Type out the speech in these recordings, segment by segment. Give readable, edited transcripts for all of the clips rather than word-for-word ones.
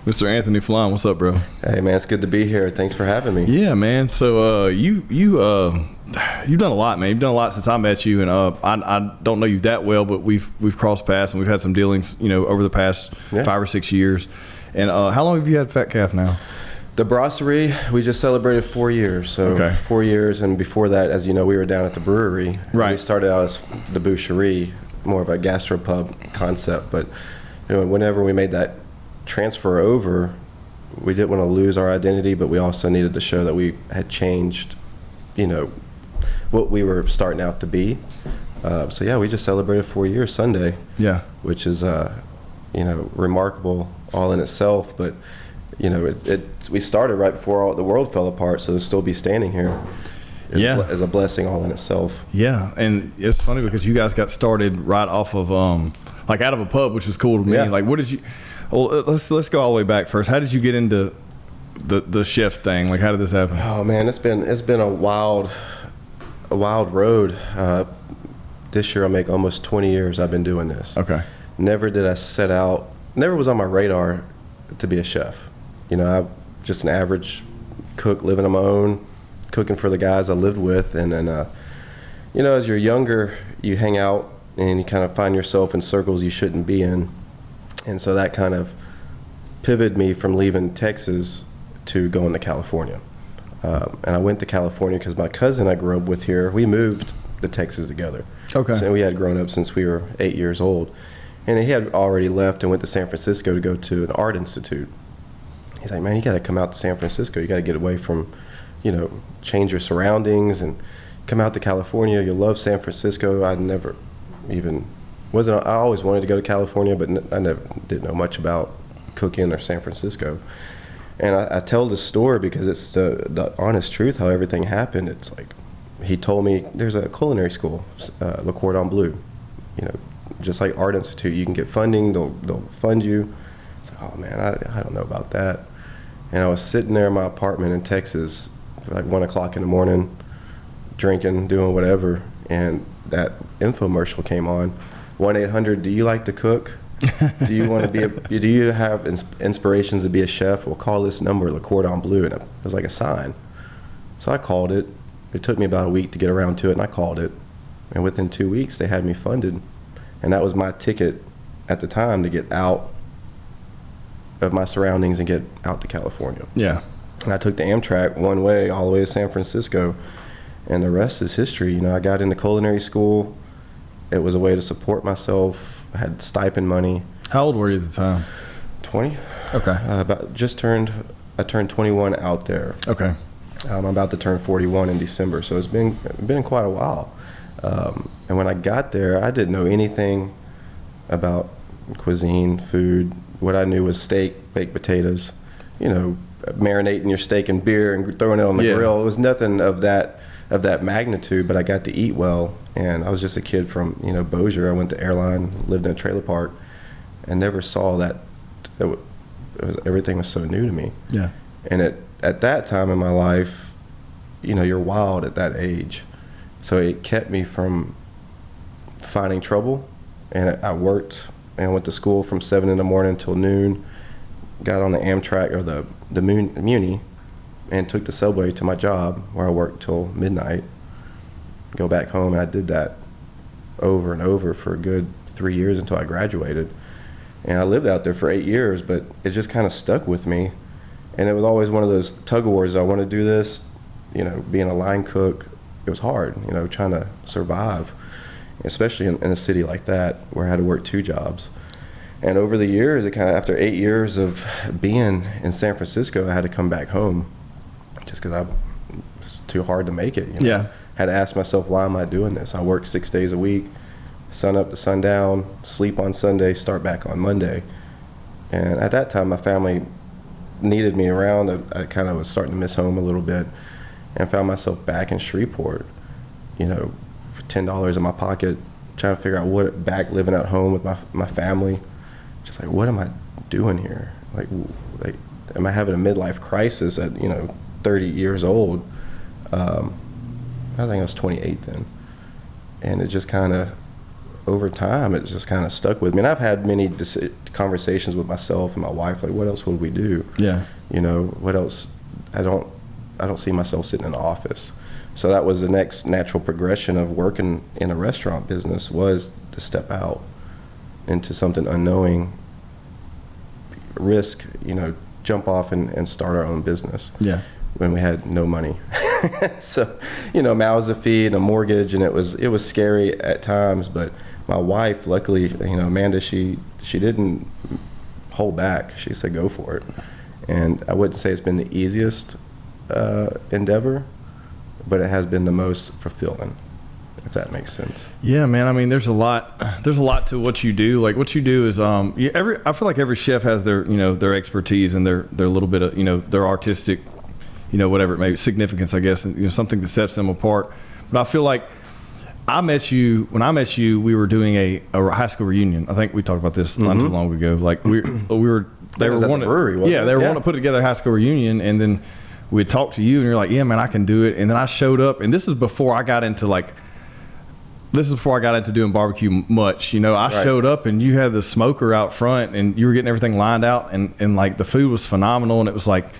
Mr. Anthony Felan, what's up, bro? Hey, man, it's good to be here. Thanks for having me. Yeah, man. So you've done a lot, man. You've done a lot since I met you, and I don't know you that well, but we've crossed paths and we've had some dealings, over the past 5 or 6 years. And how long have you had Fat Calf now? The brasserie, we just celebrated 4 years. So 4 years, and before that, as you know, we were down at the brewery. Right. We started out as the Boucherie, more of a gastropub concept, but whenever we made that transfer over, we didn't want to lose our identity, but we also needed to show that we had changed, what we were starting out to be. So yeah, we just celebrated 4 years Sunday. Yeah, which is remarkable all in itself. But we started right before all the world fell apart, so to still be standing here is a blessing all in itself. Yeah, and it's funny because you guys got started right off of like out of a pub, which was cool to me. Yeah. Like, what did you? Well, let's go all the way back first. How did you get into the chef thing? Like, how did this happen? Oh man, it's been a wild road. This year I'll make almost 20 years I've been doing this. Okay. Never did I set out. Never was on my radar to be a chef. I'm just an average cook living on my own, cooking for the guys I lived with, and then as you're younger, you hang out and you kind of find yourself in circles you shouldn't be in. And so that kind of pivoted me from leaving Texas to going to California. And I went to California because my cousin I grew up with here, we moved to Texas together. Okay. So we had grown up since we were 8 years old. And he had already left and went to San Francisco to go to an art institute. He's like, man, you got to come out to San Francisco. You got to get away from, change your surroundings and come out to California. You'll love San Francisco. I never even... I always wanted to go to California, but I never didn't know much about cooking or San Francisco. And I tell this story because it's the honest truth how everything happened. It's like he told me there's a culinary school, the Cordon Bleu. Just like Art Institute, you can get funding. They'll fund you. It's like, oh man, I don't know about that. And I was sitting there in my apartment in Texas, like 1 o'clock in the morning, drinking, doing whatever, and that infomercial came on. 1-800, do you like to cook? Do you want to be do you have inspirations to be a chef? Well, call this number, Le Cordon Bleu, and it was like a sign. So I called it. It took me about a week to get around to it, and I called it. And within 2 weeks, they had me funded. And that was my ticket at the time to get out of my surroundings and get out to California. Yeah. And I took the Amtrak one way all the way to San Francisco, and the rest is history. I got into culinary school. It was a way to support myself. I had stipend money. How old were you at the time? 20. Okay. I turned 21 out there. Okay. I'm about to turn 41 in December, so it's been quite a while. And when I got there, I didn't know anything about cuisine, food. What I knew was steak, baked potatoes, marinating your steak in beer and throwing it on the grill. It was nothing of that magnitude, but I got to eat well. And I was just a kid from, Bossier. I went to airline, lived in a trailer park, and never saw that. Everything was so new to me. Yeah. And at that time in my life, you're wild at that age. So it kept me from finding trouble. And I worked and went to school from 7 in the morning till noon, got on the Amtrak or the Muni, and took the subway to my job where I worked till midnight, go back home. And I did that over and over for a good 3 years until I graduated. And I lived out there for 8 years, but it just kind of stuck with me. And it was always one of those tug of wars. I want to do this, being a line cook, it was hard, trying to survive, especially in a city like that where I had to work 2 jobs. And over the years, after 8 years of being in San Francisco, I had to come back home just because it's too hard to make it. Yeah. Had to ask myself, why am I doing this? I work 6 days a week, sun up to sundown, sleep on Sunday, start back on Monday. And at that time, my family needed me around. I kind of was starting to miss home a little bit, and found myself back in Shreveport, for $10 in my pocket, trying to figure out back living at home with my family. Just like, what am I doing here? Like, am I having a midlife crisis at 30 years old? I think I was 28 then, and it just kind of over time, it's just kind of stuck with me. And I've had many conversations with myself and my wife, like, what else would we do? Yeah. You know, what else? I don't see myself sitting in an office. So that was the next natural progression of working in a restaurant business, was to step out into something unknowing, risk, you know, jump off and start our own business. Yeah. When we had no money. So, you know, mouths to feed, a mortgage, and it was scary at times, but my wife, luckily, you know, Amanda, she didn't hold back. She said, go for it. And I wouldn't say it's been the easiest endeavor, but it has been the most fulfilling, if that makes sense. Yeah, man. I mean, there's a lot to what you do. Like, what you do is, I feel like every chef has their, you know, their expertise and their little bit of, you know, their artistic, you know, whatever it may be, significance, I guess, and, you know, something that sets them apart. But I feel like when I met you, we were doing a high school reunion. I think we talked about this not too long ago. Like, they were wanting to put together a high school reunion, and then we'd talk to you, and you're like, yeah, man, I can do it. And then I showed up, and this is before I got into doing barbecue much. You know, I showed up, and you had the smoker out front, and you were getting everything lined out, and like the food was phenomenal, and it was like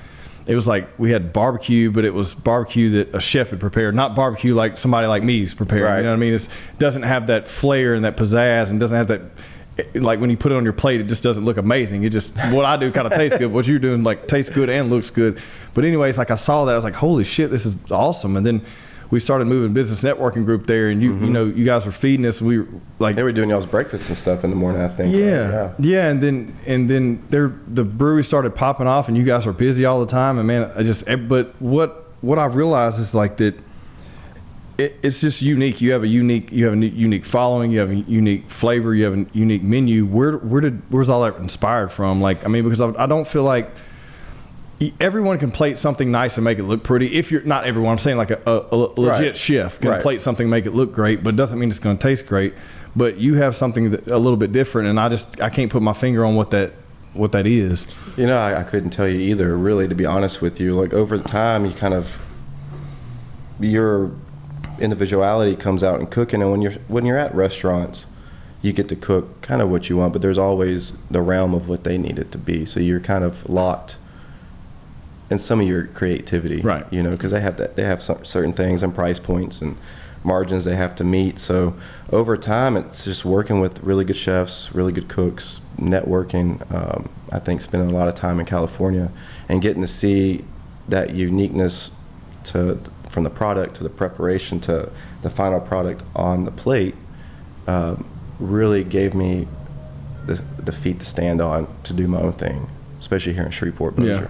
we had barbecue, but it was barbecue that a chef had prepared, not barbecue like somebody like me's prepared. Right. You know what I mean? It doesn't have that flair and that pizzazz, and doesn't have that, like when you put it on your plate, it just doesn't look amazing. It just, what I do kind of tastes good. What you're doing like tastes good and looks good. But anyways, like I saw that, I was like, holy shit, this is awesome. And then we started moving business networking group there, and you know, you guys were feeding us, and we were like, they were doing y'all's breakfast and stuff in the morning, I think. Yeah. And then the brewery started popping off, and you guys were busy all the time. And man, but what I realized is like that it's just unique. You have a unique following. You have a unique flavor. You have a unique menu. Where's all that inspired from? Like, I mean, because I don't feel like everyone can plate something nice and make it look pretty. If you're not everyone, I'm saying like a legit chef can plate something, make it look great, but it doesn't mean it's going to taste great. But you have something that a little bit different, and I can't put my finger on what that is. You know, I couldn't tell you either, really, to be honest with you. Like, over time, you kind of, your individuality comes out in cooking, and when you're at restaurants, you get to cook kind of what you want, but there's always the realm of what they need it to be. So you're kind of locked in some of your creativity, right? You know, because they have some certain things and price points and margins they have to meet. So over time, it's just working with really good chefs, really good cooks, networking. I think spending a lot of time in California and getting to see that uniqueness from the product to the preparation to the final product on the plate really gave me the feet to stand on to do my own thing, especially here in Shreveport, Bossier. Yeah.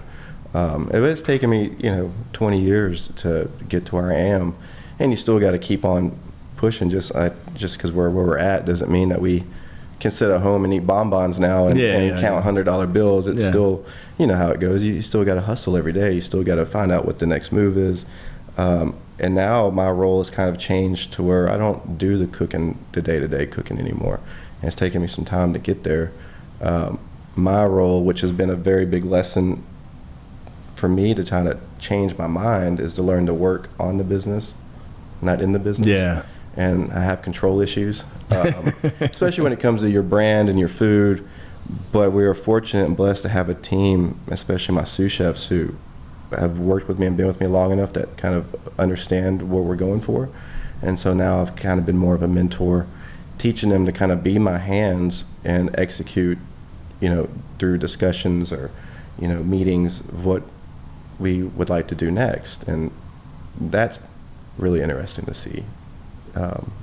It's taken me, 20 years to get to where I am, and you still got to keep on pushing. Just because where we're at doesn't mean that we can sit at home and eat bonbons now and count $100 bills. It's still, you know how it goes. You still got to hustle every day. You still got to find out what the next move is. And now my role has kind of changed to where I don't do the day-to-day cooking anymore. And it's taken me some time to get there. My role, which has been a very big lesson for me to try to change my mind, is to learn to work on the business, not in the business. Yeah. And I have control issues, especially when it comes to your brand and your food. But we are fortunate and blessed to have a team, especially my sous chefs, who have worked with me and been with me long enough that kind of understand what we're going for. And so now I've kind of been more of a mentor, teaching them to kind of be my hands and execute, through discussions or, meetings of what we would like to do next. And that's really interesting to see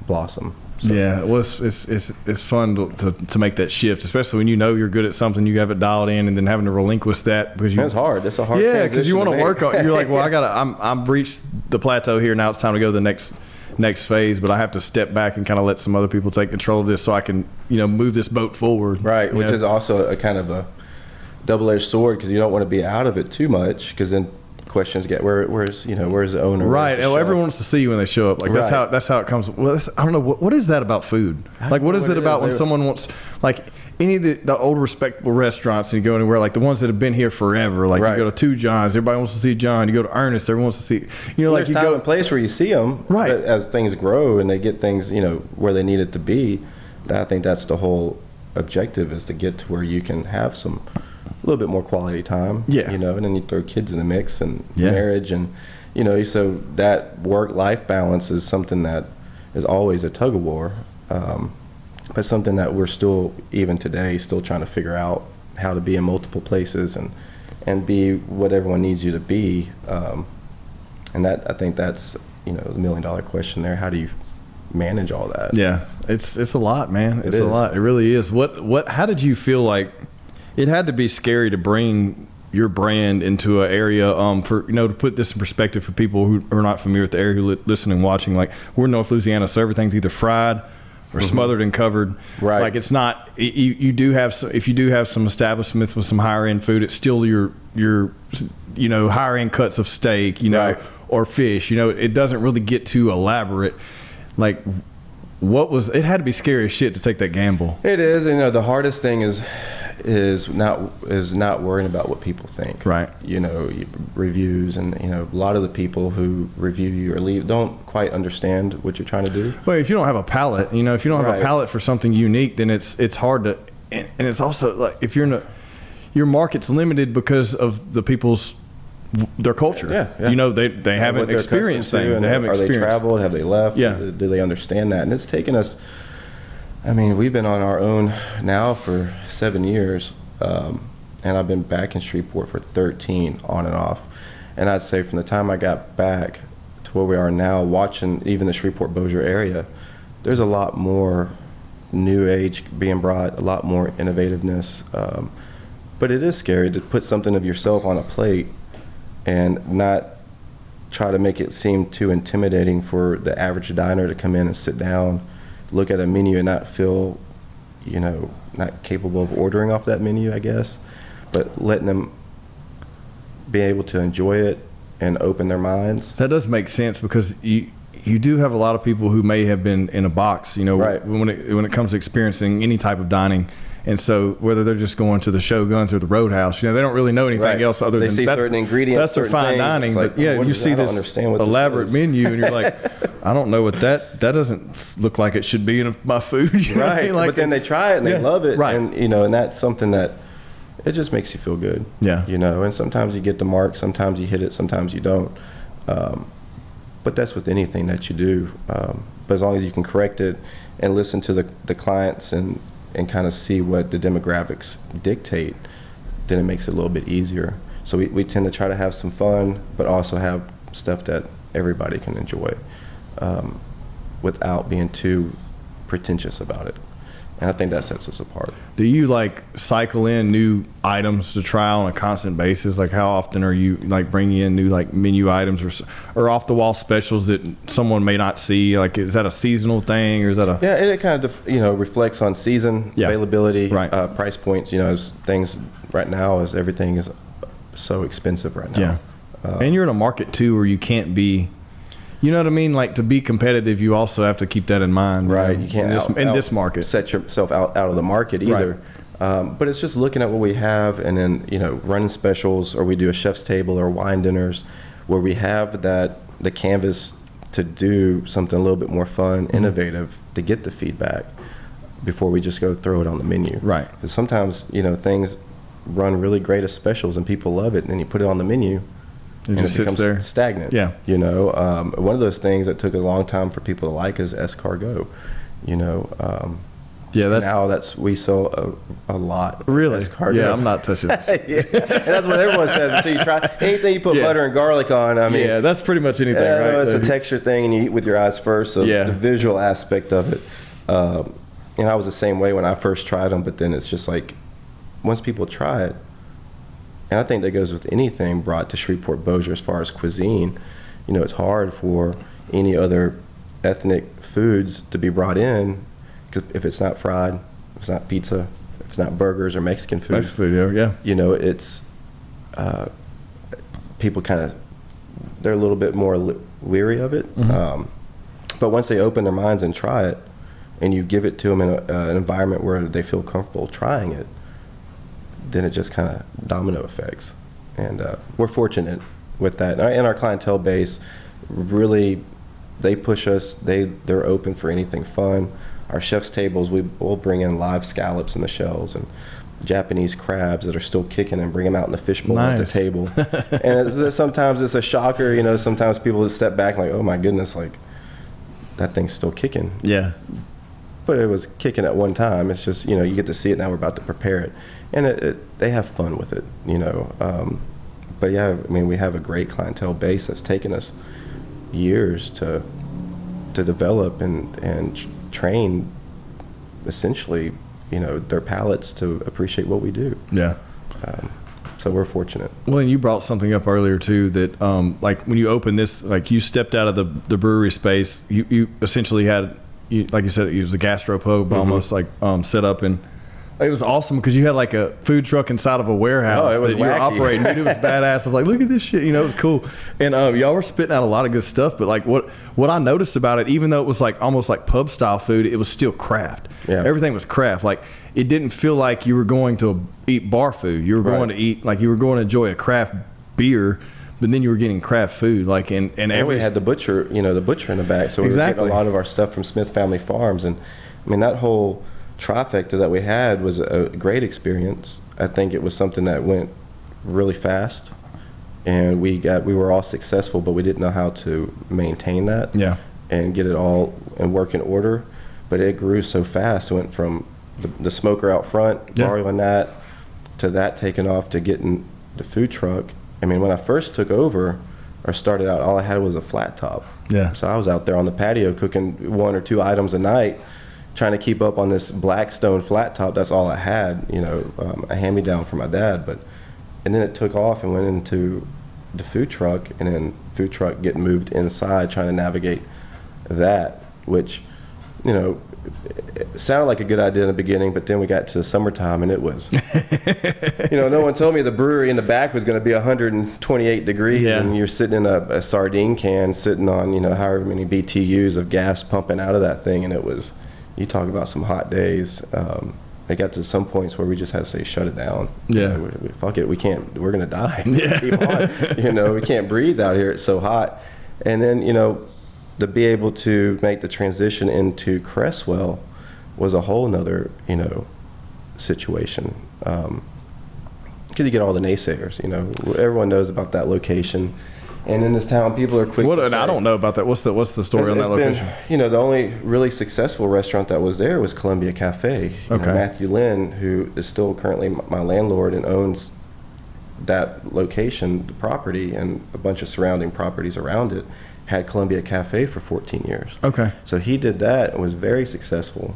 blossom. So. Yeah, well, it's fun to make that shift, especially when you're good at something, you have it dialed in, and then having to relinquish that because it's hard. It's a hard transition. Yeah, because you want to work on. You're like, well, I'm reached the plateau here. Now it's time to go to the next phase, but I have to step back and kind of let some other people take control of this so I can move this boat forward. Right, which is also a kind of a double-edged sword, because you don't want to be out of it too much, because then questions get where's the owner, right? And everyone wants to see you when they show up. Like that's how it comes. Well, I don't know what is that about food. Like what is it about when someone wants, like any of the old respectable restaurants, and you go anywhere, like the ones that have been here forever, like you go to Two Johns, everybody wants to see John. You go to Ernest, everyone wants to see. Like you go and place where you see them, right? But as things grow and they get things where they need it to be, I think that's the whole objective, is to get to where you can have a little bit more quality time. Yeah. You know, and then you throw kids in the mix and yeah. marriage, and you know, so that work-life balance is something that is always a tug of war, but something that we're still, even today, still trying to figure out how to be in multiple places and be what everyone needs you to be. And that, I think that's, you know, the $1 million question there. How do you manage all that? Yeah, it's a lot, man. It's a lot. It really is. How did you feel like it had to be scary to bring your brand into an area, for, you know, to put this in perspective for people who are not familiar with the area, who listen and watching, like, we're in North Louisiana, so everything's either fried or smothered and covered. Right. Like, it's not, you do have, if you do have some establishments with some higher end food, it's still your, you know, higher end cuts of steak, you know, or fish, you know, it doesn't really get too elaborate. Like, it had to be scary as shit to take that gamble. It is. You know, the hardest thing is not worrying about what people think. Right. You know, reviews, and you know, a lot of the people who review you or leave don't quite understand what you're trying to do. Well, if you don't have a palate, you know, if you don't have a palate for something unique, then it's hard to, and it's also like, if you're your market's limited because of the people's, their culture. Yeah. You know, they haven't experienced things. They haven't experienced. Are they traveled? Have they left? Yeah. Do they understand that? And it's taken us, I mean, we've been on our own now for 7 years, and I've been back in Shreveport for 13, on and off. And I'd say from the time I got back to where we are now, watching even the Shreveport-Bossier area, there's a lot more new age being brought, a lot more innovativeness. But it is scary to put something of yourself on a plate and not try to make it seem too intimidating for the average diner to come in and sit down, look at a menu and not feel, you know, not capable of ordering off that menu, I guess, but letting them be able to enjoy it and open their minds. That does make sense, because you do have a lot of people who may have been in a box, you know, when it comes to experiencing any type of dining. And so whether they're just going to the Shoguns or the Roadhouse, you know, they don't really know anything else other than they see certain ingredients. That's their fine dining. Like, but yeah, you see this elaborate menu, and you're like, I don't know what that doesn't look like it should be in my food. You know what I mean? Like, but then they try it and they love it. Right. And, you know, and that's something that it just makes you feel good. Yeah. You know, and sometimes you get the mark, sometimes you hit it, sometimes you don't. But that's with anything that you do. But as long as you can correct it and listen to the clients and kind of see what the demographics dictate, then it makes it a little bit easier. So we tend to try to have some fun, but also have stuff that everybody can enjoy, without being too pretentious about it. And I think that sets us apart. Do you like cycle in new items to try on a constant basis? Like, how often are you like bringing in new like menu items or off the wall specials that someone may not see? Like, is that a seasonal thing, or is that a? Yeah, it kind of reflects on season, availability, price points. You know, as things right now, as everything is so expensive right now. Yeah, and you're in a market too where you can't be. You know what I mean? Like, to be competitive, you also have to keep that in mind. Right. You can't in this market set yourself out of the market either. Right. But it's just looking at what we have, and then, you know, running specials, or we do a chef's table or wine dinners where we have the canvas to do something a little bit more fun, innovative, to get the feedback before we just go throw it on the menu. Right. Because sometimes, you know, things run really great as specials and people love it, and then you put it on the menu. It just sits there stagnant. Yeah. You know, one of those things that took a long time for people to like is escargot. You know, we sell a lot. Really? Escargot. Yeah, I'm not touching this. Yeah. And that's what everyone says until you try anything you put butter and garlic on. I mean, yeah, that's pretty much anything, right? It's a texture thing, and you eat with your eyes first. So the visual aspect of it. And I was the same way when I first tried them, but then it's just like, once people try it. And I think that goes with anything brought to Shreveport-Bossier as far as cuisine. You know, it's hard for any other ethnic foods to be brought in, because if it's not fried, if it's not pizza, if it's not burgers or Mexican food. Mexican food, yeah. You know, it's people they're a little bit more leery of it. Mm-hmm. But once they open their minds and try it, and you give it to them in an environment where they feel comfortable trying it, then it just kind of domino effects. And we're fortunate with that. And our clientele base, really, they push us. They're open for anything fun. our chef's tables, we'll bring in live scallops in the shells and Japanese crabs that are still kicking and bring them out in the fishbowl at the table. And sometimes it's a shocker, you know, sometimes people just step back like, oh my goodness, like that thing's still kicking. Yeah. But it was kicking at one time. It's just, you know, you get to see it now, we're about to prepare it. And they have fun with it, you know. But yeah, I mean, we have a great clientele base that's taken us years to develop and train, essentially, you know, their palates to appreciate what we do. Yeah. So we're fortunate. Well, and you brought something up earlier too that, like when you opened this, like you stepped out of the brewery space, you essentially had, like you said, it was a gastropub almost like set up, and it was awesome because you had like a food truck inside of a warehouse that you were operating. Dude, it was badass. I was like, look at this shit, you know, it was cool. And y'all were spitting out a lot of good stuff, but like what I noticed about it, even though it was like almost like pub style food, it was still craft. Yeah. Everything was craft. Like it didn't feel like you were going to eat bar food. You were going to eat, like you were going to enjoy a craft beer, but then you were getting craft food. Like and we had the butcher, you know, the butcher in the back. So we were getting a lot of our stuff from Smith Family Farms. And I mean, that whole trifecta that we had was a great experience. I think it was something that went really fast, and we were all successful, but we didn't know how to maintain that and get it all in working order. But it grew so fast. It went from the smoker out front, borrowing that, to that taking off, to getting the food truck. I mean, when I first took over or started out, all I had was a flat top. Yeah. So I was out there on the patio cooking 1 or 2 items a night, trying to keep up on this Blackstone flat top. That's all I had, you know, a hand-me-down from my dad. And then it took off and went into the food truck, and then food truck getting moved inside, trying to navigate that, which, you know, it sounded like a good idea in the beginning, but then we got to the summertime and it was, you know, no one told me the brewery in the back was going to be 128 degrees and you're sitting in a sardine can sitting on, you know, however many BTUs of gas pumping out of that thing. And it was, you talk about some hot days. It got to some points where we just had to say, shut it down. Yeah. You know, fuck it. We can't, we're going to die. Keep on. You know, we can't breathe out here. It's so hot. And then, you know, to be able to make the transition into Cresswell was a whole nother, you know, situation. Because you get all the naysayers, you know, everyone knows about that location. And in this town, people are quick to say, I don't know about that. What's the story on that location? You know, the only really successful restaurant that was there was Columbia Cafe. You know, Matthew Lynn, who is still currently my landlord and owns that location, the property, and a bunch of surrounding properties around it, had Columbia Cafe for 14 years. Okay. So he did that and was very successful.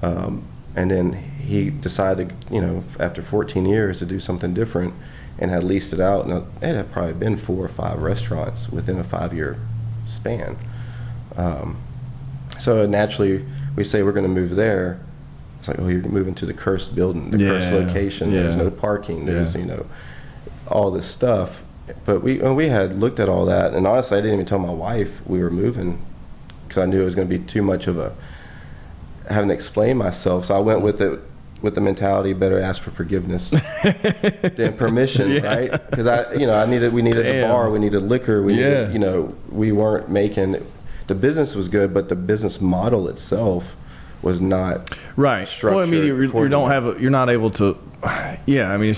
And then he decided, you know, after 14 years to do something different, and had leased it out. And it had probably been 4 or 5 restaurants within a 5-year span. So naturally, we say we're going to move there. It's like, oh, you're moving to the cursed building, the cursed location. There's no parking. There's, you know, all this stuff. But we had looked at all that, and honestly, I didn't even tell my wife we were moving because I knew it was going to be too much of having to explain myself. So I went with it with the mentality, better ask for forgiveness than permission, right? Because we needed the bar, we needed liquor, we needed, you know, we weren't making, the business was good, but the business model itself was not structured. Well, I mean, you're not able to, I mean,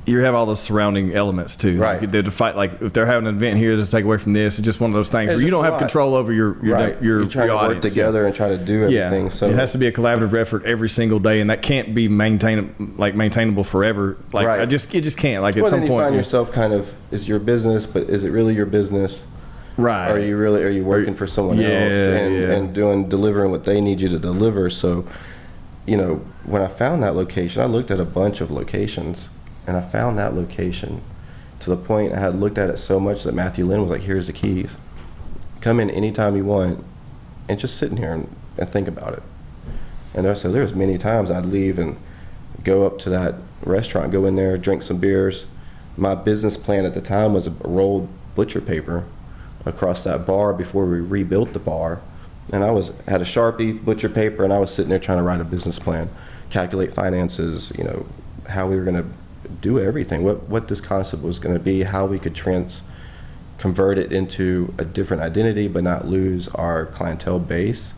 you have all the surrounding elements too. Right. Like, to fight, like if they're having an event here, just take away from this. It's just one of those things where you don't have control over your you're trying to work together and try to do everything. Yeah. So it has to be a collaborative effort every single day, and that can't be maintainable forever. Like it just can't. Like at some point, you find yourself kind of, is your business, but is it really your business? Right. Are you working for someone else and delivering what they need you to deliver? So, you know, when I found that location, I looked at a bunch of locations. And I found that location to the point I had looked at it so much that Matthew Lynn was like, here's the keys. Come in anytime you want and just sit in here and think about it. And so there was many times I'd leave and go up to that restaurant, go in there, drink some beers. My business plan at the time was a rolled butcher paper across that bar before we rebuilt the bar. And I had a Sharpie, butcher paper, and I was sitting there trying to write a business plan, calculate finances, you know, how we were going to do everything, what this concept was going to be, how we could convert it into a different identity but not lose our clientele base.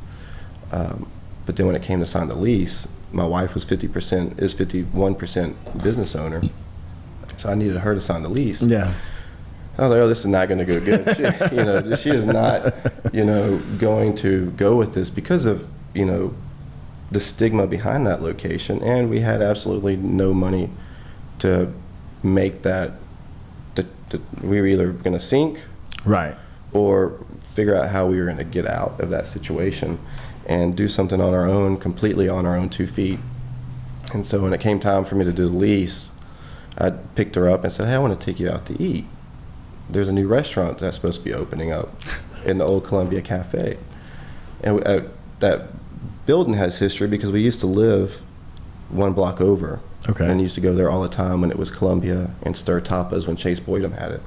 But then when it came to sign the lease, my wife was 51% business owner. So I needed her to sign the lease. Yeah. I was like, oh, this is not going to go good. She is not, going to go with this because of, the stigma behind that location. And we had absolutely no money to make that. We were either going to sink, right, or figure out how we were going to get out of that situation and do something on our own, completely on our own 2 feet. And so when it came time for me to do the lease, I picked her up and said, hey, I want to take you out to eat. There's a new restaurant that's supposed to be opening up in the old Columbia Cafe. And that building has history because we used to live 1 block over. Okay. And used to go there all the time when it was Columbia and Stir Tapas when Chase Boydum had it.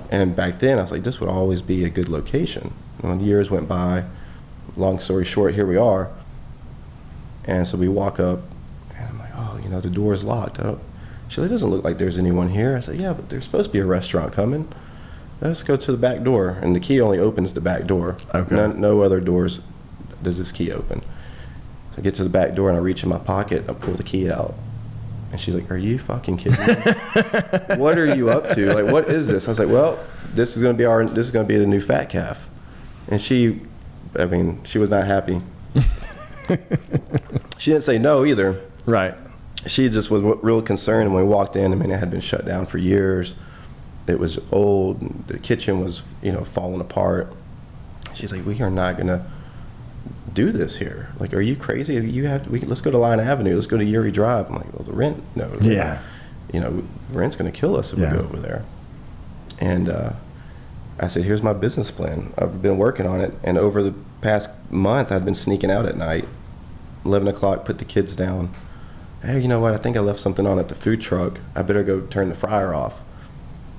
And back then, I was like, this would always be a good location. And when years went by, long story short, here we are. And so we walk up, and I'm like, oh, the door's locked. She's like, it doesn't look like there's anyone here. I said, yeah, but there's supposed to be a restaurant coming. Let's go to the back door. And the key only opens the back door. Okay. No other doors does this key open. So I get to the back door, and I reach in my pocket, I pull the key out. And she's like, are you fucking kidding me? What are you up to? Like, what is this? I was like, well, this is going to be the new Fat Calf. And she was not happy. She didn't say no either. Right. She just was real concerned. And when we walked in, it had been shut down for years. It was old. The kitchen was, falling apart. She's like, we are not going to do this here. Like, are you crazy? Let's go to Line Avenue. Let's go to Erie Drive. I'm like, well, the rent, no. Yeah. Rent's going to kill us if we go over there. And I said, here's my business plan. I've been working on it. And over the past month, I've been sneaking out at night. 11 o'clock, put the kids down. Hey, you know what? I think I left something on at the food truck. I better go turn the fryer off.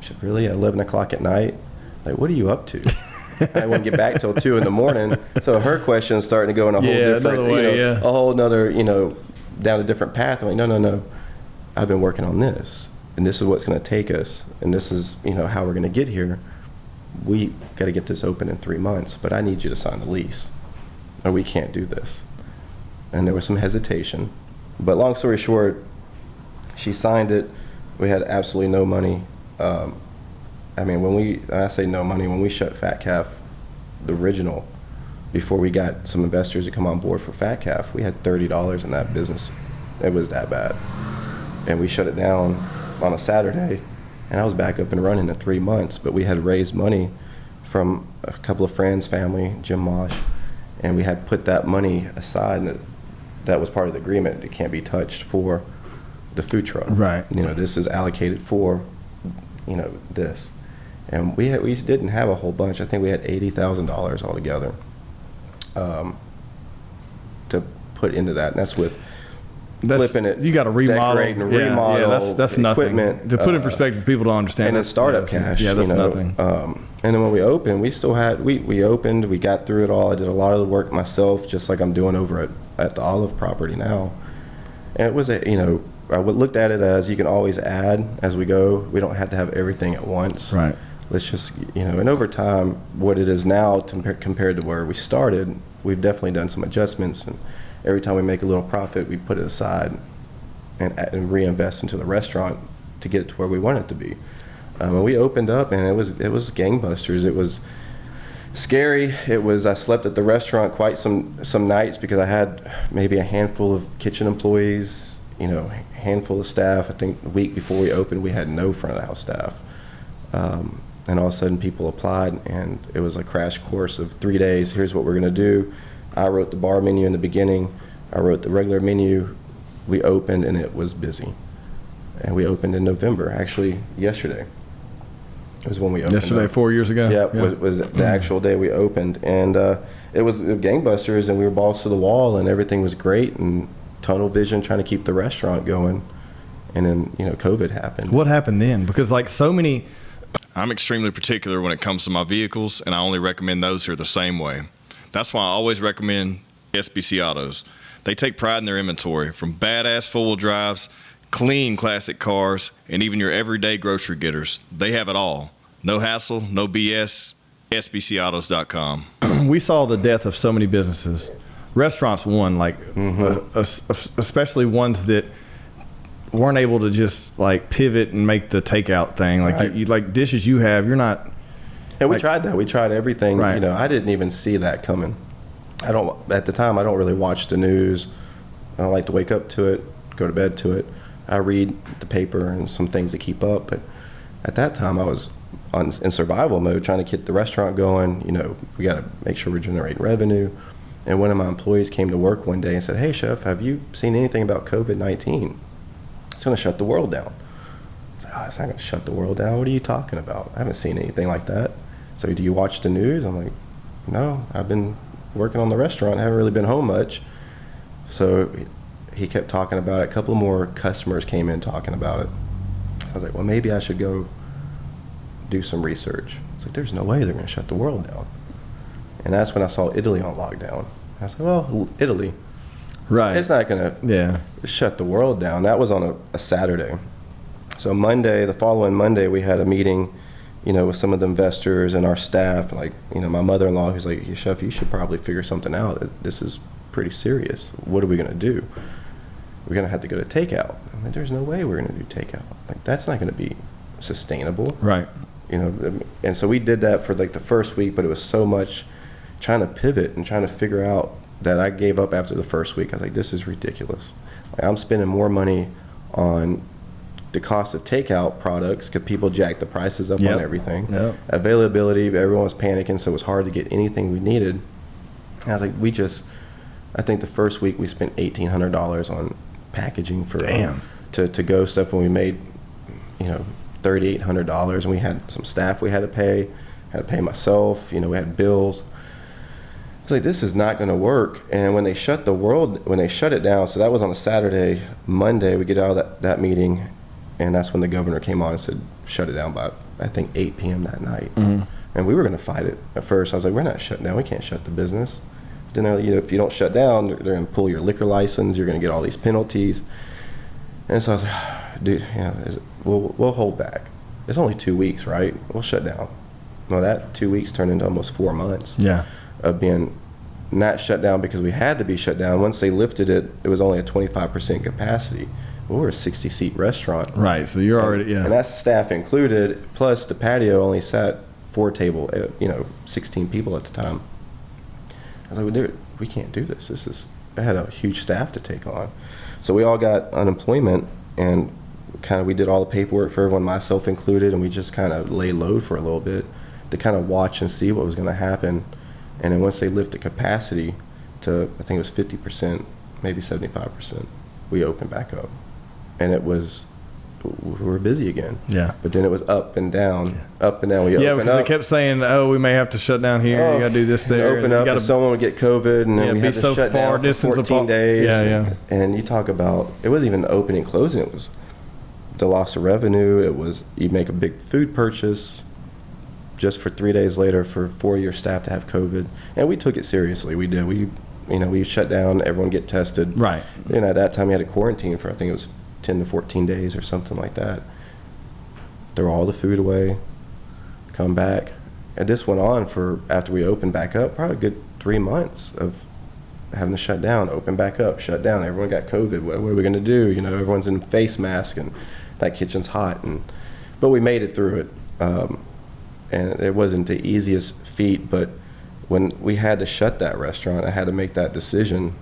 She said, really? At 11 o'clock at night? Like, what are you up to? I wouldn't get back till 2 in the morning. So her question's starting to go in a whole different, a whole nother, down a different path. I'm like, no. I've been working on this, and this is what's going to take us, and this is, how we're going to get here. We got to get this open in 3 months, but I need you to sign the lease, or we can't do this. And there was some hesitation, but long story short, she signed it. We had absolutely no money. When I say no money, when we shut Fat Calf, the original, before we got some investors to come on board for Fat Calf, we had $30 in that business. It was that bad. And we shut it down on a Saturday, and I was back up and running in 3 months, but we had raised money from a couple of friends, family, Jim Mosh, and we had put that money aside, and that was part of the agreement. It can't be touched for the food truck. Right. This is allocated for, this. And we didn't have a whole bunch. I think we had $80,000 altogether to put into that. And that's with flipping it. You got to remodel. Remodel. Yeah, that's equipment. Nothing. To put in perspective, people don't understand. And then startup cash. Yeah, that's nothing. And then when we opened, we still had, we opened, we got through it all. I did a lot of the work myself, just like I'm doing over at the Olive property now. And it was I looked at it as you can always add as we go. We don't have to have everything at once. Right. Let's just, and over time, what it is now compared to where we started, we've definitely done some adjustments. And every time we make a little profit, we put it aside and reinvest into the restaurant to get it to where we want it to be. And we opened up, and it was gangbusters. It was scary. I slept at the restaurant quite some nights because I had maybe a handful of kitchen employees, handful of staff. I think the week before we opened, we had no front of the house staff. And all of a sudden people applied, and it was a crash course of 3 days. Here's what we're going to do. I wrote the bar menu in the beginning. I wrote the regular menu. We opened, and it was busy. And we opened in November, actually yesterday. It was when we opened. Yesterday, 4 years ago? Yeah. Was the actual day we opened. And it was gangbusters, and we were balls to the wall, and everything was great, and tunnel vision, trying to keep the restaurant going. And then, COVID happened. What happened then? Because I'm extremely particular when it comes to my vehicles, and I only recommend those here the same way. That's why I always recommend SBC Autos. They take pride in their inventory, from badass four-wheel drives, clean classic cars, and even your everyday grocery getters. They have it all. No hassle, no BS. SBCautos.com. We saw the death of so many businesses restaurants won, like especially ones that weren't able to just like pivot and make the takeout thing. Like you like dishes you have, you're not. And we tried that. We tried everything. Right. You know, I didn't even see that coming. At the time, I don't really watch the news. I don't like to wake up to it, go to bed to it. I read the paper and some things to keep up. But at that time, I was in survival mode, trying to get the restaurant going. You know, we got to make sure we're generating revenue. And one of my employees came to work one day and said, "Hey, chef, have you seen anything about COVID-19? It's going to shut the world down." I was like, "Oh, it's not going to shut the world down. What are you talking about? I haven't seen anything like that." So, "Do you watch the news?" I'm like, "No, I've been working on the restaurant. I haven't really been home much." So he kept talking about it. A couple more customers came in talking about it. So I was like, well, maybe I should go do some research. It's like, there's no way they're going to shut the world down. And that's when I saw Italy on lockdown. I was like, well, Italy. Right. It's not going to shut the world down. That was on a Saturday. So Monday, the following Monday, we had a meeting, you know, with some of the investors and our staff. Like, you know, my mother-in-law, who's like, hey, chef, you should probably figure something out. This is pretty serious. What are we going to do? We're going to have to go to takeout. I'm like, there's no way we're going to do takeout. Like, that's not going to be sustainable. Right. You know, and so we did that for like the first week, but it was so much trying to pivot and trying to figure out that I gave up after the first week. I was like, this is ridiculous. Like, I'm spending more money on the cost of takeout products because people jacked the prices up on everything. Yep. Availability, everyone was panicking, so it was hard to get anything we needed. And I was like, I think the first week we spent $1,800 on packaging for to go stuff, when we made, you know, $3,800, and we had some staff we had to pay myself, you know, we had bills. It's like, this is not going to work. And when they shut it down, so that was on a Saturday. Monday, we get out of that meeting, and that's when the governor came on and said, shut it down by, I think, 8 p.m. that night. Mm-hmm. And we were going to fight it at first. I was like, we're not shutting down. We can't shut the business. Then, you know, if you don't shut down, they're going to pull your liquor license. You're going to get all these penalties. And so I was like, dude, you know, we'll hold back. It's only 2 weeks, right? We'll shut down. Well, that 2 weeks turned into almost 4 months of being not shut down because we had to be shut down. Once they lifted it, it was only a 25% capacity. Well, we're a 60-seat restaurant. Right, so you're already, And that's staff included, plus the patio only sat 4 table, you know, 16 people at the time. I was like, well, dude, we can't do this. I had a huge staff to take on. So we all got unemployment, and we did all the paperwork for everyone, myself included, and we just kind of lay low for a little bit to kind of watch and see what was going to happen. And then once they lifted capacity to, I think it was 50%, maybe 75%, we opened back up. And we were busy again. Yeah. But then it was up and down, up and down. Yeah, because they kept saying, oh, we may have to shut down here. You got to do this there. Open up, and someone would get COVID, and then we had to so shut far down distance for 14 apart. days. Yeah. And you talk about, it wasn't even opening and closing. It was the loss of revenue. It was, you make a big food purchase just for 3 days later for 4 of your staff to have COVID. And we took it seriously. We did. We shut down, everyone get tested. Right. And at that time, we had a quarantine for, I think it was 10 to 14 days or something like that. Throw all the food away, come back. And this went on for, after we opened back up, probably a good 3 months of having to shut down, open back up, shut down. Everyone got COVID. What are we going to do? You know, everyone's in face mask, and that kitchen's hot. But we made it through it. And it wasn't the easiest feat, but when we had to shut that restaurant, I had to make that decision.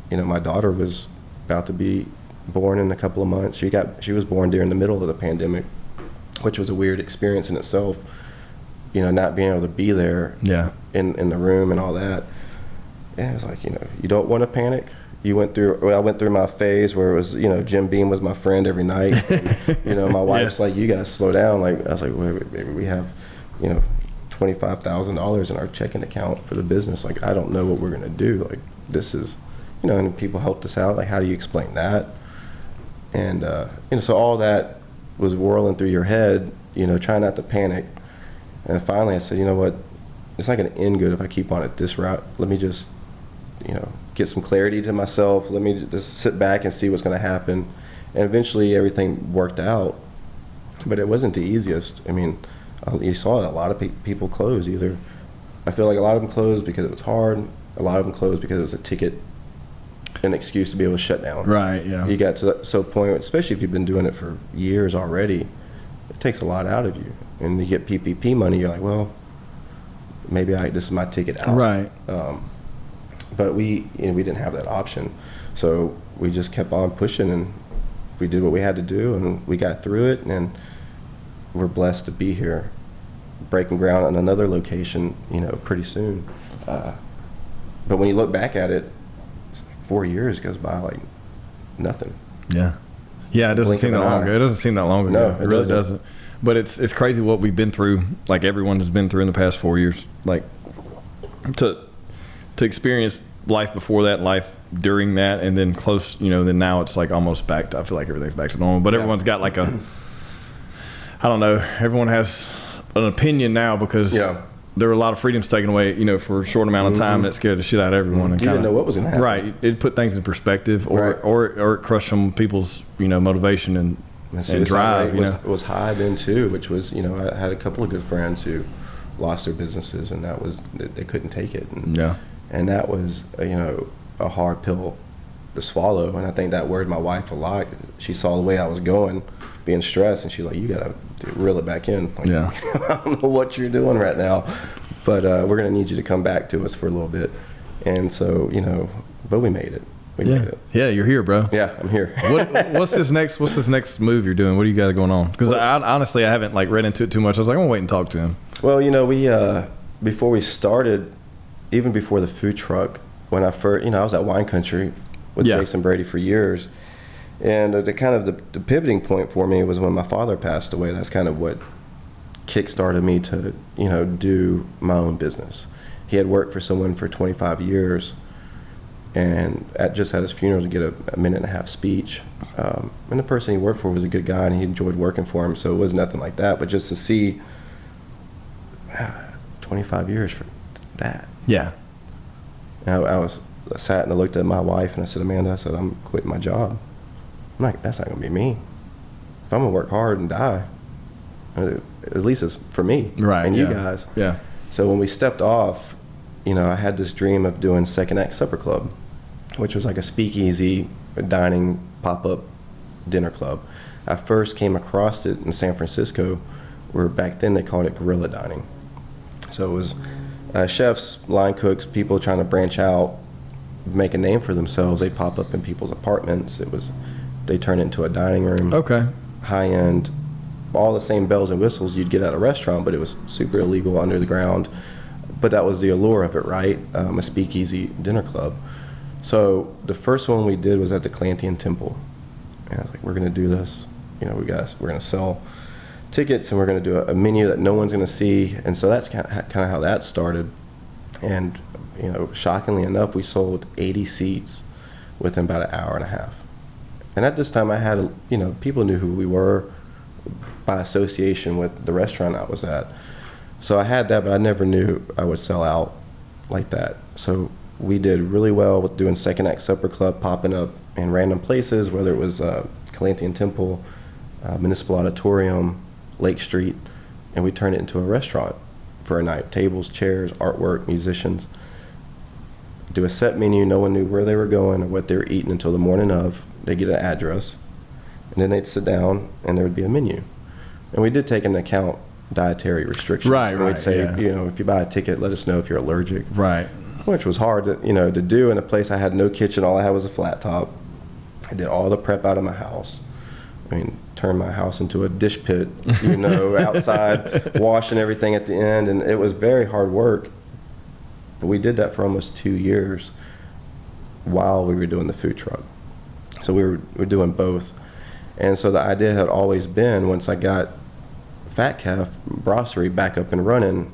You know, my daughter was about to be born in a couple of months. She was born during the middle of the pandemic, which was a weird experience in itself. You know, not being able to be there in the room and all that. And it was like, you know, you don't want to panic. I went through my phase where it was, you know, Jim Beam was my friend every night. And, you know, my wife's like, you guys slow down. Like, I was like, wait, we have, you know, $25,000 in our checking account for the business. Like, I don't know what we're going to do. Like, this is, you know, and people helped us out. Like, how do you explain that? And, you know, so all that was whirling through your head, you know, trying not to panic. And finally I said, you know what, it's not going to end good if I keep on at this route. Let me just, you know, get some clarity to myself. Let me just sit back and see what's going to happen. And eventually everything worked out. But it wasn't the easiest. I mean, you saw a lot of people close. Either, I feel like a lot of them closed because it was hard. A lot of them closed because it was a ticket, an excuse to be able to shut down. Right, yeah. You got to a point, especially if you've been doing it for years already, it takes a lot out of you. And you get PPP money, you're like, well, maybe this is my ticket out. Right. But we didn't have that option. So we just kept on pushing, and we did what we had to do, and we got through it, and we're blessed to be here, breaking ground on another location, pretty soon. But when you look back at it, 4 years goes by like nothing. Yeah. Yeah, it doesn't seem that long ago. It doesn't seem that long ago. No, it really doesn't. But it's crazy what we've been through, like everyone has been through in the past 4 years. Like to experience life before that, life during that, and then close, then now it's like almost back to, I feel like everything's back to normal. But everyone's got like I don't know, everyone has an opinion now because there were a lot of freedoms taken away, for a short amount of time, and it scared the shit out of everyone. And you didn't know what was going to happen. Right. It put things in perspective, or it crushed some people's, motivation and drive. Was high then too, which was, I had a couple of good friends who lost their businesses, and that was, they couldn't take it. And that was, a hard pill to swallow. And I think that worried my wife a lot. She saw the way I was going, being stressed, and she's like, you got to reel it back in. Like, I don't know what you're doing right now, but we're going to need you to come back to us for a little bit. And so, but we made it. We made it. Yeah, you're here, bro. Yeah, I'm here. What's this next move you're doing? What do you got going on? Because honestly, I haven't read into it too much. I was like, I'm gonna wait and talk to him. Well, we before we started, even before the food truck, when I first, I was at Wine Country with Jason Brady for years, and the pivoting point for me was when my father passed away. That's kind of what kick-started me to do my own business. He had worked for someone for 25 years, and just at his funeral to get a minute and a half speech. And the person he worked for was a good guy, and he enjoyed working for him, so it was nothing like that. But just to see 25 years for that. Yeah. And I sat and I looked at my wife, and I said, Amanda, I'm quitting my job. I'm like, that's not going to be me. If I'm going to work hard and die, at least it's for me and you guys. Yeah. So when we stepped off, I had this dream of doing Second Act Supper Club, which was like a speakeasy, dining, pop-up dinner club. I first came across it in San Francisco, where back then they called it guerrilla dining. So it was chefs, line cooks, people trying to branch out, make a name for themselves. They pop up in people's apartments. They turn it into a dining room. Okay. High-end, all the same bells and whistles you'd get at a restaurant, but it was super illegal, under the ground. But that was the allure of it, right? A speakeasy dinner club. So the first one we did was at the Calantian Temple. And I was like, we're going to do this. We're going to sell tickets, and we're going to do a menu that no one's going to see. And so that's kind of how that started. And, shockingly enough, we sold 80 seats within about an hour and a half. And at this time I had, people knew who we were by association with the restaurant I was at. So I had that, but I never knew I would sell out like that. So we did really well with doing Second Act Supper Club, popping up in random places, whether it was Calantian Temple, Municipal Auditorium, Lake Street, and we turned it into a restaurant for a night. Tables, chairs, artwork, musicians. Do a set menu. No one knew where they were going or what they were eating until the morning of. They'd get an address, and then they'd sit down, and there would be a menu. And we did take into account dietary restrictions. Right. We'd say, if you buy a ticket, let us know if you're allergic. Right. Which was hard to do in a place I had no kitchen. All I had was a flat top. I did all the prep out of my house. Turned my house into a dish pit, outside, washing everything at the end, and it was very hard work. But we did that for almost 2 years while we were doing the food truck. So we were doing both. And so the idea had always been, once I got Fat Calf Brasserie back up and running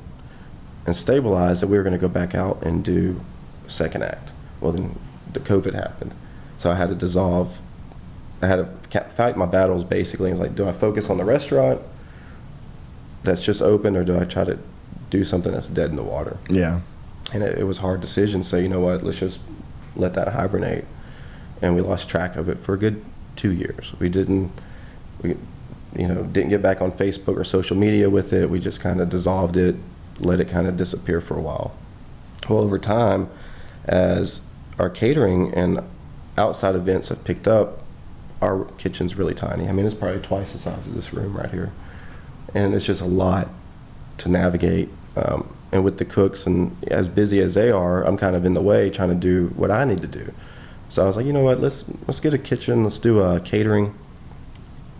and stabilized, that we were going to go back out and do Second Act. Well, then the COVID happened. So I had to dissolve. I had to fight my battles, basically. I was like, do I focus on the restaurant that's just open, or do I try to do something that's dead in the water? Yeah. And it was a hard decision. So, let's just let that hibernate. And we lost track of it for a good 2 years. We didn't get back on Facebook or social media with it. We just kind of dissolved it, let it kind of disappear for a while. Well, over time, As our catering and outside events have picked up, our kitchen's really tiny. I mean, it's probably twice the size of this room right here. And it's just a lot to navigate. And with the cooks and as busy as they are, I'm kind of in the way trying to do what I need to do. So I was like, you know what, let's get a kitchen, let's do a catering.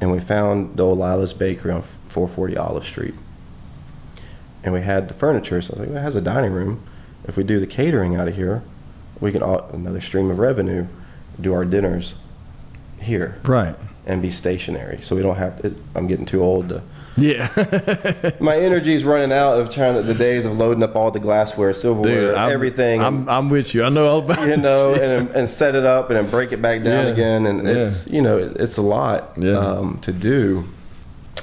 And we found the old Lila's Bakery on 440 Olive Street. And we had the furniture, so I was like, well, it has a dining room. If we do the catering out of here, we can, another stream of revenue, do our dinners here. Right. And be stationary. So we don't have to, I'm getting too old to. Yeah. My energy's running out of the days of loading up all the glassware, silverware, Dude, everything. I'm with you. I know all about it. And set it up and then break it back down again. And it's, it's a lot to do.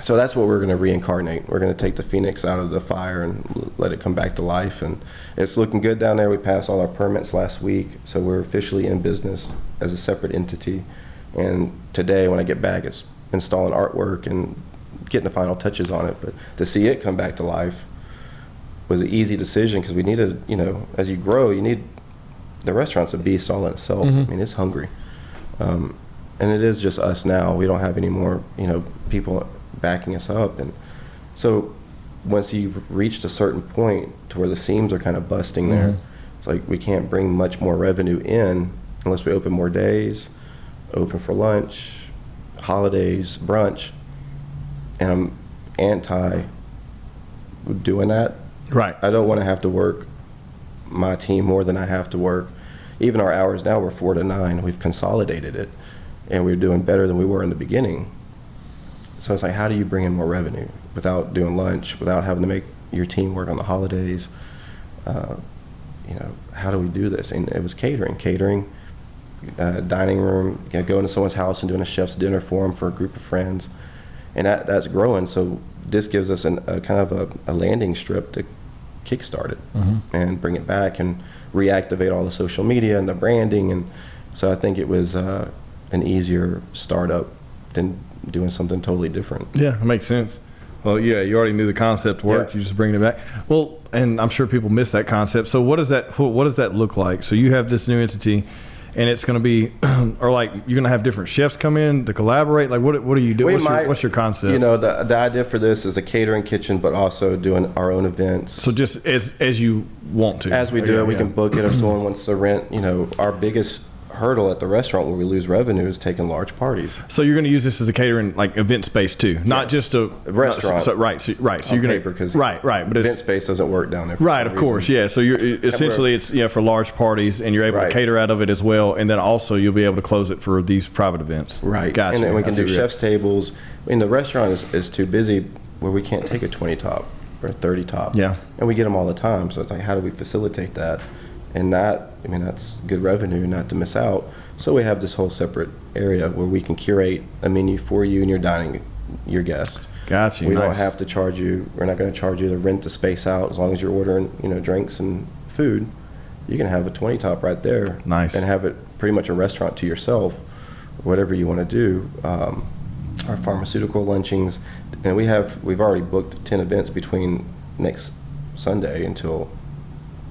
So that's what we're going to reincarnate. We're going to take the phoenix out of the fire and let it come back to life. And it's looking good down there. We passed all our permits last week. So we're officially in business as a separate entity. And today when I get back, it's installing artwork and getting the final touches on it. But to see it come back to life was an easy decision because we needed, as you grow, you need, the restaurant's a beast all in itself. I mean, it's hungry. And it is just us now. We don't have any more, people backing us up. And so once you've reached a certain point to where the seams are kind of busting there, it's like we can't bring much more revenue in unless we open more days, open for lunch, holidays, brunch. And I'm anti doing that. Right. I don't want to have to work my team more than I have to work. Even our hours now, we're 4 to 9. We've consolidated it, and we're doing better than we were in the beginning. So it's like, how do you bring in more revenue without doing lunch, without having to make your team work on the holidays? How do we do this? And it was catering, dining room, going to someone's house and doing a chef's dinner for them for a group of friends. And that's growing, so this gives us a kind of a landing strip to kickstart it and bring it back and reactivate all the social media and the branding. And so I think it was an easier startup than doing something totally different. Yeah, it makes sense. Well, yeah, you already knew the concept worked. You just bringing it back. Well, and I'm sure people miss that concept. So what does that look like? So you have this new entity, and it's going to be, or like you're going to have different chefs come in to collaborate. Like what are you doing? What's your concept? The idea for this is a catering kitchen, but also doing our own events. So just as you want to. As we do it, we can book it if someone wants to rent. Our biggest hurdle at the restaurant where we lose revenue is taking large parties. So you're going to use this as a catering event space too, not just a restaurant. Right. So you're going to right. But event space doesn't work down there. Right, of course, yeah. So you're essentially it's for large parties, and you're able to cater out of it as well, and then also you'll be able to close it for these private events. Right. Gotcha. And then we can do chef's tables. I mean, the restaurant is too busy where we can't take a 20 top or a 30 top. Yeah. And we get them all the time. So it's like, how do we facilitate that? And that's good revenue not to miss out. So we have this whole separate area where we can curate a menu for you and your guest. Gotcha. We don't have to charge you. We're not going to charge you to rent the space out as long as you're ordering, drinks and food. You can have a 20 top right there. Nice. And have it pretty much a restaurant to yourself, whatever you want to do. Our pharmaceutical lunchings, and we've already booked 10 events between next Sunday until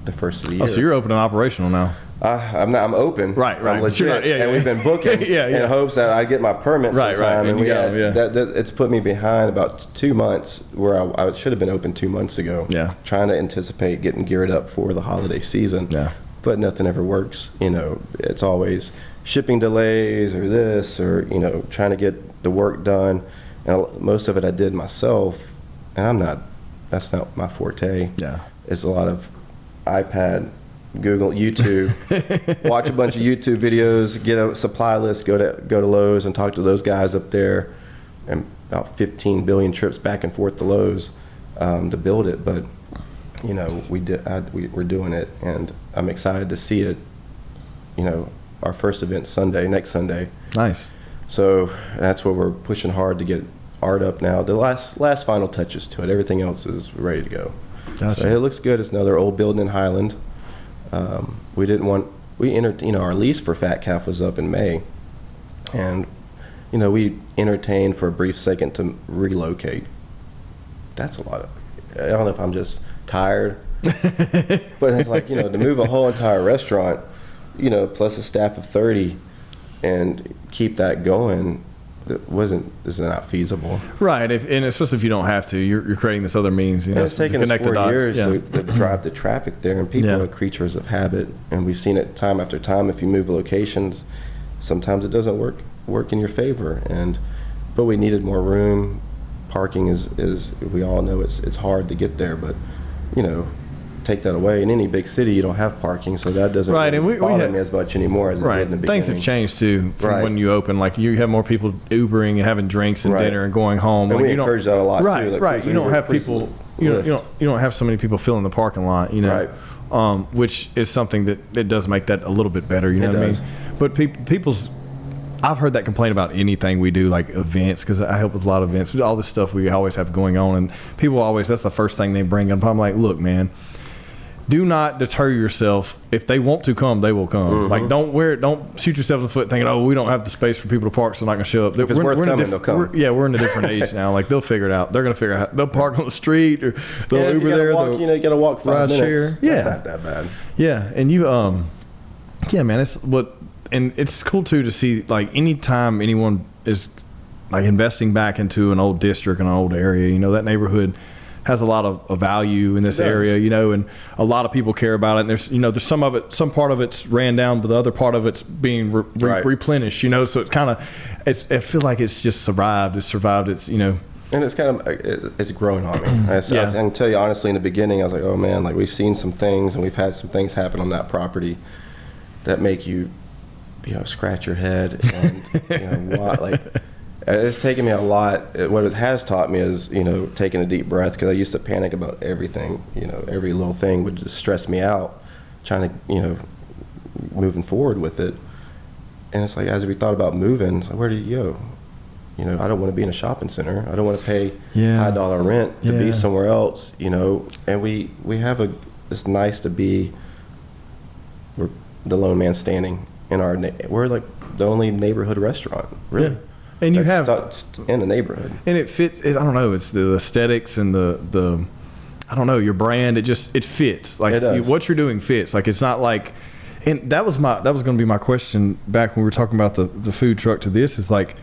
the first of the year. Oh, so you're open and operational now. I'm open. Right. I'm legit. And we've been booking in hopes that I get my permit sometime. And it's put me behind about 2 months where I should have been open 2 months ago. Yeah. Trying to anticipate getting geared up for the holiday season. Yeah. But nothing ever works. It's always shipping delays or this or, trying to get the work done. And most of it I did myself. And that's not my forte. Yeah. It's a lot of iPad, Google, YouTube, watch a bunch of YouTube videos, get a supply list, go to Lowe's and talk to those guys up there, and about 15 billion trips back and forth to Lowe's to build it. But we're doing it, and I'm excited to see it. Our first event next Sunday. Nice. So that's where we're pushing hard to get art up now. The last final touches to it. Everything else is ready to go. Gotcha. So it looks good. It's another old building in Highland. Our lease for Fat Calf was up in May, and we entertained for a brief second to relocate. That's a lot of. I don't know if I'm just tired But it's like, to move a whole entire restaurant, plus a staff of 30 and keep that going, is not feasible. Right, and especially if you don't have to, you're creating this other means. It's taken us 4 years to drive the traffic there, and people are creatures of habit, and we've seen it time after time. If you move locations, sometimes it doesn't work in your favor, but we needed more room. Parking is we all know it's hard to get there, but take that away. In any big city, you don't have parking, so that doesn't bother me as much anymore as it did in the beginning. Things have changed too from when you open. Like you have more people Ubering and having drinks and dinner and going home. And like, we encourage that a lot too. Like, you don't have people. You don't have so many people filling the parking lot. Which is something that does make that a little bit better. You know what I mean? But people's. I've heard that complaint about anything we do, like events, because I help with a lot of events. All this stuff we always have going on, and people always, that's the first thing they bring up. I'm like, look, man, do not deter yourself. If they want to come, they will come. Like, don't shoot yourself in the foot thinking, oh, we don't have the space for people to park, so they're not going to show up. If it's worth coming, they'll come. We're in a different age now. Like, they'll figure it out. They're going to figure out. They'll park on the street, or they'll Uber there. You got to walk 5 minutes. Share. That's not that bad. Yeah, and man, it's what. And it's cool too to see, like, anytime anyone is like investing back into an old district and an old area, that neighborhood has a lot of value in this area, and a lot of people care about it. And there's some part of it's ran down, but the other part of it's being replenished, so it kind of, I feel like it's just survived. It's survived. It's, And it's kind of, it's growing on me. I can tell you honestly, in the beginning, I was like, oh man, like we've seen some things and we've had some things happen on that property that make you, scratch your head, and it's taken me a lot. What it has taught me is, taking a deep breath, because I used to panic about everything. Every little thing would just stress me out, trying to, moving forward with it. And it's like, as we thought about moving, it's like, where do you go? I don't want to be in a shopping center. I don't want to pay high dollar rent to be somewhere else, and we have it's nice to be, we're the lone man standing in we're like the only neighborhood restaurant, really. And you have in the neighborhood, and it fits. I don't know. It's the aesthetics and the I don't know, your brand. It fits. Like, what you're doing fits. Like, it's not like. And that was going to be my question back when we were talking about the food truck to this. Is like,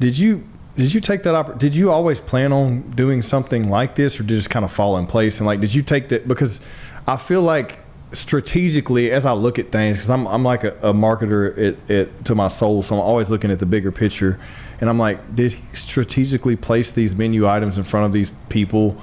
did you take that did you always plan on doing something like this, or did it just kind of fall in place? And like, did you take that, because I feel like strategically, as I look at things, because I'm like a marketer to my soul, so I'm always looking at the bigger picture, and I'm like, did he strategically place these menu items in front of these people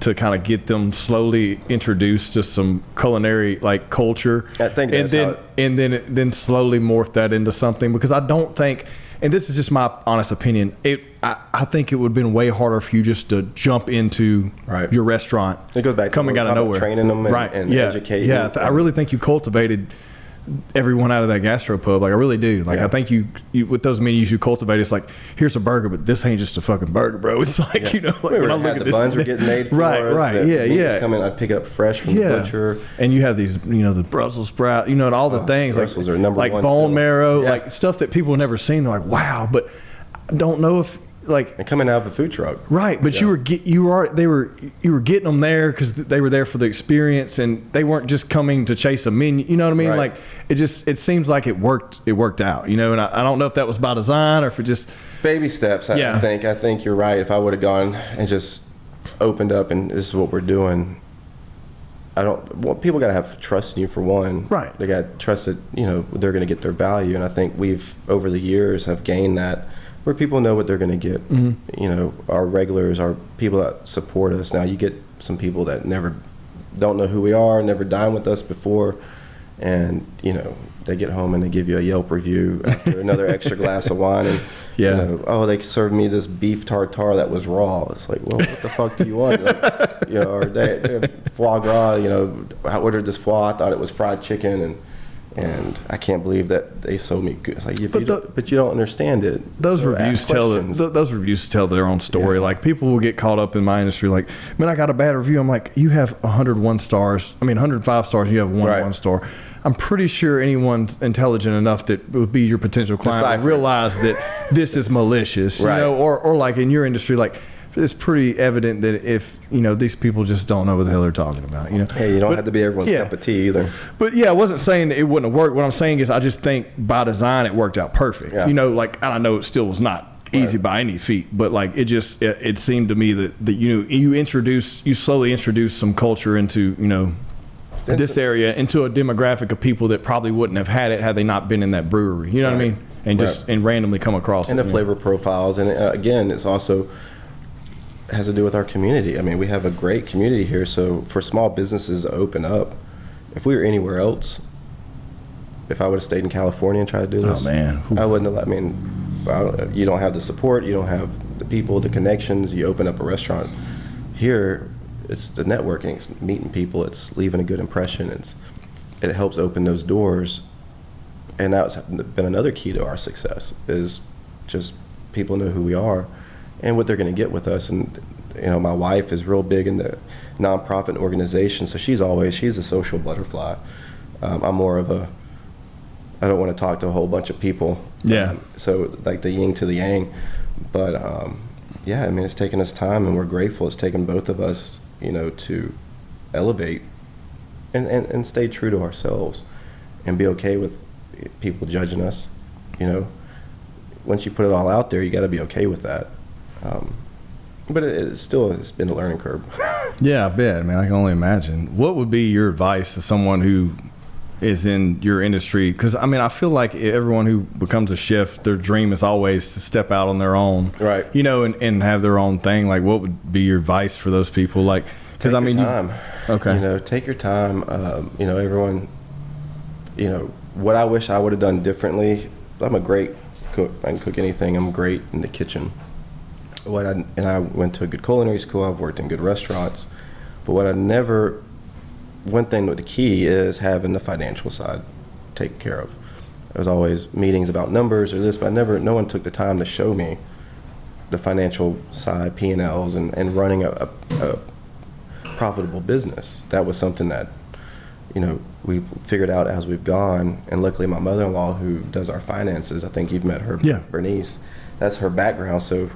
to kind of get them slowly introduced to some culinary like culture? I think and then slowly morph that into something, because I don't think, and this is just my honest opinion, I think it would have been way harder for you just to jump into your restaurant. It goes back coming out of nowhere, training them and educating. Yeah, I really think you cultivated everyone out of that gastropub. Like, I really do. Like, I think you with those menus you cultivate, it's like, here's a burger, but this ain't just a fucking burger, bro. It's like, like when I look at this, buns are getting made for us. Come in, I pick it up fresh from the butcher. And you have these, the Brussels sprout, and all the things Brussels like, are number like one bone still. marrow, like stuff that people have never seen. They're like, wow, but I don't know if. Like, and coming out of a food truck, right? But you were getting them there because they were there for the experience, and they weren't just coming to chase a menu. You know what I mean? Right. Like, it seems like it worked out. And I don't know if that was by design or if it just baby steps. I think you're right. If I would have gone and just opened up and this is what we're doing, people got to have trust in you, for one. Right. They got to trust that they're going to get their value, and I think we've over the years have gained that, where people know what they're going to get. Our regulars, our people that support us. Now, you get some people that don't know who we are, never dined with us before, and they get home and they give you a Yelp review after another extra glass of wine, and they served me this beef tartare that was raw. It's like, well, what the fuck do you want? Or they foie gras. I ordered this foie. I thought it was fried chicken, and I can't believe that they sold me good. It's like, but you don't understand it. Those reviews tell their own story. Like, people will get caught up in my industry. Like, man, I got a bad review. I'm like, you have 101 stars. 105 stars. You have one star. I'm pretty sure anyone intelligent enough that would be your potential client would realize that this is malicious. Or like in your industry, like it's pretty evident that if, these people just don't know what the hell they're talking about, Hey, you don't have to be everyone's cup of tea either. But I wasn't saying that it wouldn't have worked. What I'm saying is I just think by design it worked out perfect. Yeah. And I know it still was not easy by any feat, but like it seemed to me that you slowly introduce some culture into, this area, into a demographic of people that probably wouldn't have had it had they not been in that brewery. You know what I mean? And and randomly come across and the flavor profiles. And again, it's also has to do with our community. I mean, we have a great community here. So for small businesses to open up, if we were anywhere else, if I would have stayed in California and tried to do this, oh man, I wouldn't have. You don't have the support, you don't have the people, the connections. You open up a restaurant here, it's the networking, it's meeting people, it's leaving a good impression. It helps open those doors, and that's been another key to our success. Is just people know who we are and what they're going to get with us. And my wife is real big in the nonprofit organization, so she's a social butterfly. I'm more of a, I don't want to talk to a whole bunch of people. Yeah. So like the yin to the yang, but it's taken us time, and we're grateful. It's taken both of us, to elevate and stay true to ourselves, and be okay with people judging us. Once you put it all out there, you got to be okay with that. But it's been a learning curve. Yeah, I bet, man. I can only imagine. What would be your advice to someone who is in your industry? Because I feel like everyone who becomes a chef, their dream is always to step out on their own, right? And have their own thing. Like, what would be your advice for those people? Like, because time. Okay. Take your time. Everyone. What I wish I would have done differently. I'm a great cook. I can cook anything. I'm great in the kitchen. I went to a good culinary school. I've worked in good restaurants, but one thing with the key is having the financial side taken care of. There was always meetings about numbers or this, but no one took the time to show me the financial side, P&Ls, and running a profitable business. That was something that, we figured out as we've gone. And luckily my mother-in-law, who does our finances, I think you've met her, Bernice, that's her background. So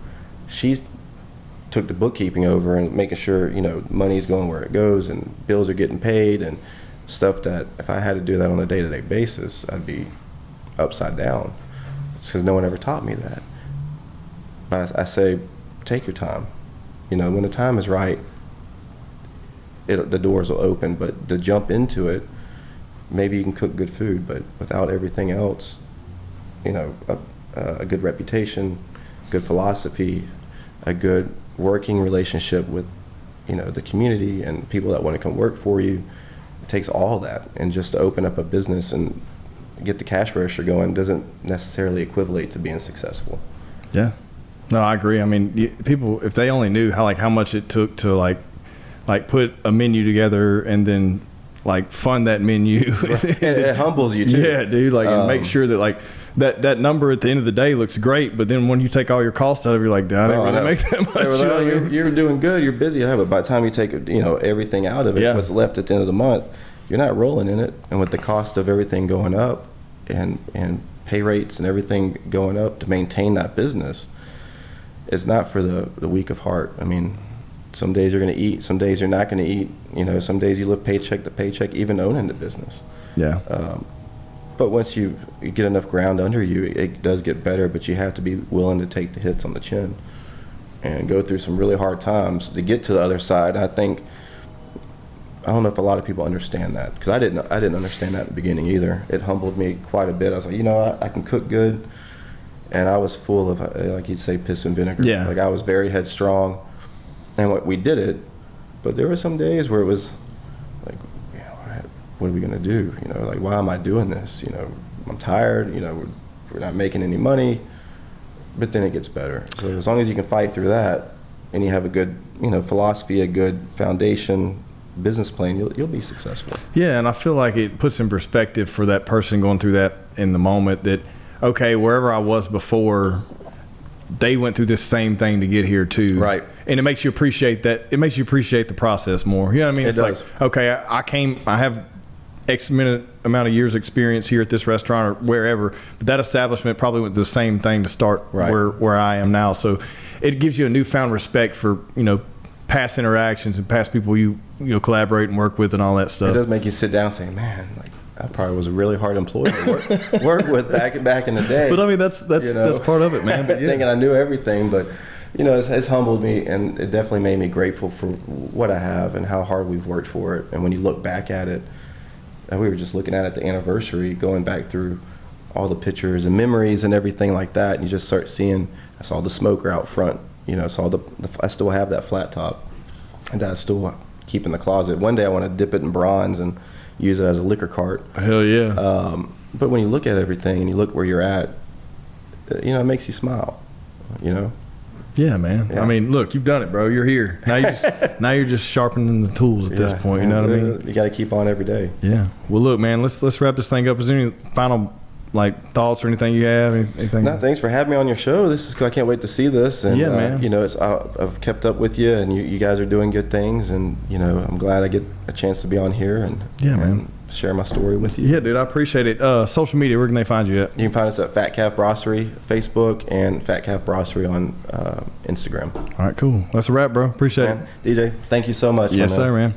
she took the bookkeeping over and making sure, money's going where it goes and bills are getting paid and stuff that if I had to do that on a day-to-day basis, I'd be upside down. It's because no one ever taught me that. But I say, take your time. When the time is right, the doors will open. But to jump into it, maybe you can cook good food, but without everything else, a good reputation, good philosophy, a good working relationship with, the community and people that want to come work for you. It takes all that, and just to open up a business and get the cash register going doesn't necessarily equivalent to being successful. Yeah, no, I agree. People, if they only knew how much it took to like put a menu together and then fund that menu. It humbles you too. Yeah, dude. And make sure that that number at the end of the day looks great, but then when you take all your costs out of it, you're like, I didn't really make that much. You're doing good, you're busy, but by the time you take everything out of it, what's left at the end of the month, you're not rolling in it. And with the cost of everything going up and pay rates and everything going up to maintain that business, it's not for the weak of heart. Some days you're going to eat, some days you're not going to eat. Some days you live paycheck to paycheck, even owning the business. Yeah. But once you get enough ground under you, it does get better, but you have to be willing to take the hits on the chin and go through some really hard times to get to the other side. I don't know if a lot of people understand that, because I didn't understand that at the beginning either. It humbled me quite a bit. I was like, I can cook good, and I was full of, like you'd say, piss and vinegar. Yeah. I was very headstrong, and we did it, but there were some days where it was like, what are we going to do? Why am I doing this? I'm tired, we're not making any money, but then it gets better. So as long as you can fight through that and you have a good, philosophy, a good foundation, business plan, you'll be successful. Yeah, and I feel like it puts in perspective for that person going through that in the moment that, okay, wherever I was before, they went through this same thing to get here too. Right. And it makes you appreciate that. It makes you appreciate the process more. You know what I mean? It's like, okay, I have X amount of years experience here at this restaurant or wherever, but that establishment probably went through the same thing to start where I am now. So it gives you a newfound respect for, past interactions and past people you collaborate and work with and all that stuff. It does make you sit down and say, man, like, I probably was a really hard employee to work with back in the day. But I mean, that's part of it, man. But thinking I knew everything, but it's humbled me, and it definitely made me grateful for what I have and how hard we've worked for it. And when you look back at it, and we were just looking at the anniversary, going back through all the pictures and memories and everything like that, and you just start seeing, I saw the smoker out front, I saw I still have that flat top, and I still keep in the closet. One day I want to dip it in bronze and use it as a liquor cart. Hell yeah. But when you look at everything and you look where you're at, it makes you smile, Yeah, man. Yeah. I mean, look, you've done it, bro. You're here. Now you're just sharpening the tools at this point. You know what I mean? You got to keep on every day. Yeah. Well, look, man. Let's wrap this thing up. Is there any final thoughts or anything you have? Anything? No, thanks for having me on your show. This is I can't wait to see this. And yeah, man. I've kept up with you, and you guys are doing good things, and I'm glad I get a chance to be on here and man, share my story with you. Yeah, dude, I appreciate it. Social media, where can they find you at? You can find us at Fat Calf Brasserie Facebook and Fat Calf Brasserie on Instagram. All right, cool. That's a wrap, bro. Appreciate it. DJ, thank you so much. Yes, sir, man.